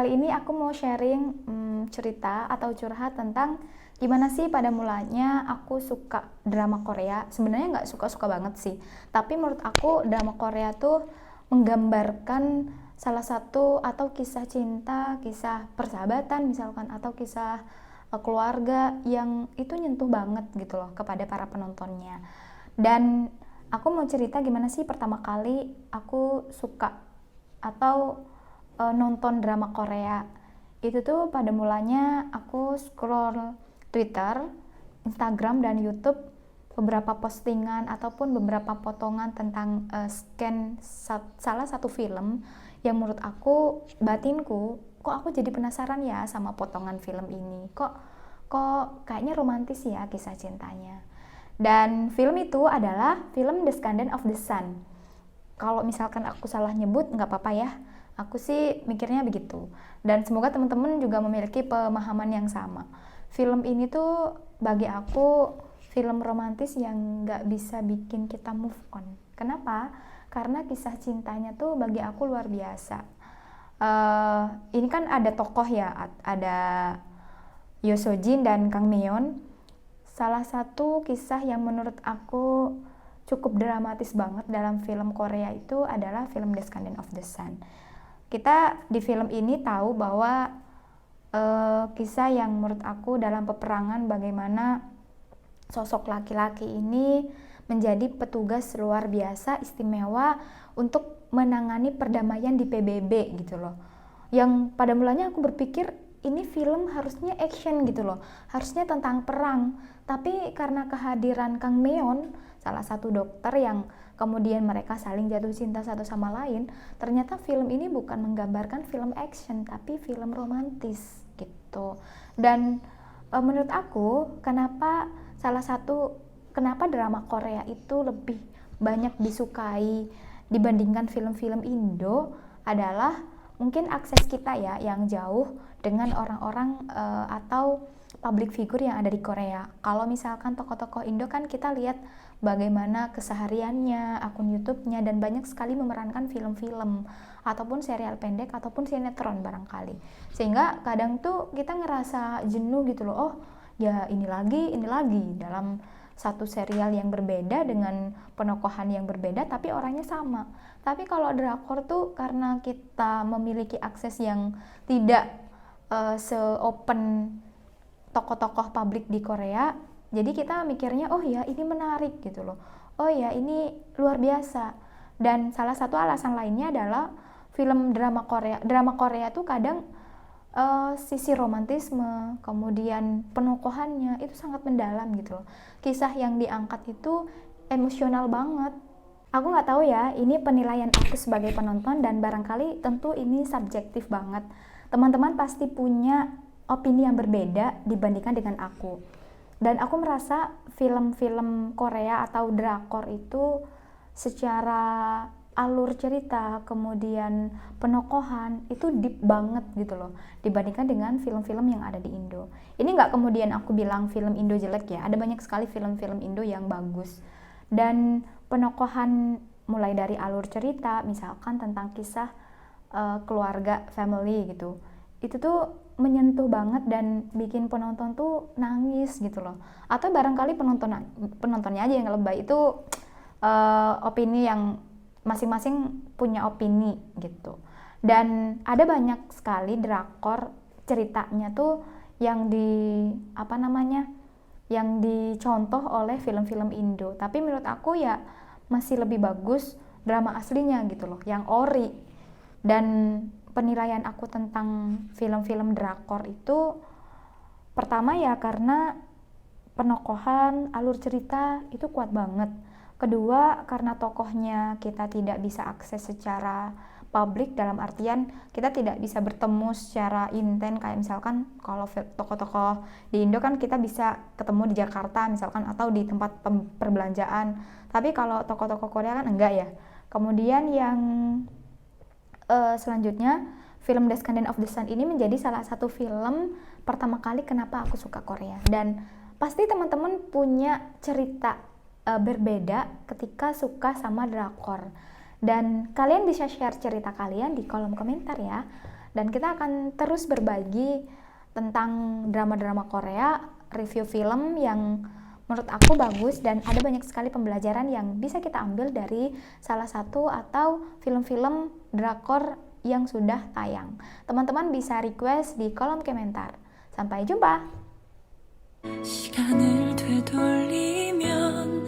Kali ini aku mau sharing cerita atau curhat tentang gimana sih pada mulanya aku suka drama Korea. Sebenarnya nggak suka-suka banget sih, tapi menurut aku drama Korea tuh menggambarkan salah satu atau kisah cinta, kisah persahabatan misalkan, atau kisah keluarga yang itu nyentuh banget gitu loh kepada para penontonnya. Dan aku mau cerita gimana sih pertama kali aku suka atau nonton drama Korea. Itu tuh pada mulanya aku scroll Twitter, Instagram, dan YouTube, beberapa postingan ataupun beberapa potongan tentang salah satu film yang menurut aku, batinku, kok aku jadi penasaran ya sama potongan film ini. Kok kayaknya romantis ya kisah cintanya. Dan film itu adalah film The Descendant of the Sun. Kalau misalkan aku salah nyebut nggak apa-apa ya, aku sih mikirnya begitu. Dan semoga teman-teman juga memiliki pemahaman yang sama. Film ini tuh bagi aku film romantis yang nggak bisa bikin kita move on. Kenapa? Karena kisah cintanya tuh bagi aku luar biasa. Ini kan ada tokoh ya, ada Yoo So Jin dan Kang Myeon. Salah satu kisah yang menurut aku cukup dramatis banget dalam film Korea itu adalah film Descendant of the Sun. Kita di film ini tahu bahwa kisah yang menurut aku dalam peperangan bagaimana sosok laki-laki ini menjadi petugas luar biasa istimewa untuk menangani perdamaian di PBB gitu loh. Yang pada mulanya aku berpikir ini film harusnya action gitu loh, harusnya tentang perang. Tapi karena kehadiran Kang Myeon, salah satu dokter yang kemudian mereka saling jatuh cinta satu sama lain, ternyata film ini bukan menggambarkan film action, tapi film romantis gitu. Dan menurut aku, kenapa drama Korea itu lebih banyak disukai dibandingkan film-film Indo adalah mungkin akses kita ya yang jauh dengan orang-orang atau public figure yang ada di Korea. Kalau misalkan tokoh-tokoh Indo kan kita lihat bagaimana kesehariannya, akun YouTube-nya, dan banyak sekali memerankan film-film ataupun serial pendek ataupun sinetron barangkali. Sehingga kadang tuh kita ngerasa jenuh gitu loh. Oh, ya ini lagi dalam satu serial yang berbeda dengan penokohan yang berbeda tapi orangnya sama. Tapi kalau drakor tuh karena kita memiliki akses yang tidak se-open tokoh-tokoh publik di Korea, jadi kita mikirnya oh ya ini menarik gitu loh, oh ya ini luar biasa. Dan salah satu alasan lainnya adalah drama Korea tuh kadang sisi romantisme, kemudian penokohannya itu sangat mendalam gitu loh. Kisah yang diangkat itu emosional banget. Aku nggak tahu ya, ini penilaian aku sebagai penonton dan barangkali tentu ini subjektif banget. Teman-teman pasti punya opini yang berbeda dibandingkan dengan aku. Dan aku merasa film-film Korea atau drakor itu secara alur cerita, kemudian penokohan itu deep banget gitu loh dibandingkan dengan film-film yang ada di Indo. Ini nggak kemudian aku bilang film Indo jelek ya, ada banyak sekali film-film Indo yang bagus. Dan penokohan mulai dari alur cerita, misalkan tentang kisah keluarga, family gitu, itu tuh menyentuh banget dan bikin penonton tuh nangis gitu loh. Atau barangkali penontonnya aja yang lebay, itu opini yang masing-masing punya opini gitu. Dan ada banyak sekali drakor ceritanya tuh yang yang dicontoh oleh film-film Indo. Tapi menurut aku ya masih lebih bagus drama aslinya gitu loh, yang ori. Dan penilaian aku tentang film-film drakor itu pertama ya karena penokohan, alur cerita itu kuat banget. Kedua, karena tokohnya kita tidak bisa akses secara publik, dalam artian kita tidak bisa bertemu secara intens kayak misalkan kalau tokoh-tokoh di Indo kan kita bisa ketemu di Jakarta misalkan atau di tempat perbelanjaan. Tapi kalau tokoh-tokoh Korea kan enggak ya. Kemudian yang selanjutnya, film Descendant of the Sun ini menjadi salah satu film pertama kali kenapa aku suka Korea. Dan pasti teman-teman punya cerita berbeda ketika suka sama drakor. Dan kalian bisa share cerita kalian di kolom komentar ya. dan kita akan terus berbagi tentang drama-drama Korea, review film yang menurut aku bagus dan ada banyak sekali pembelajaran yang bisa kita ambil dari salah satu atau film-film drakor yang sudah tayang. Teman-teman bisa request di kolom komentar. Sampai jumpa. 시간을 되돌리면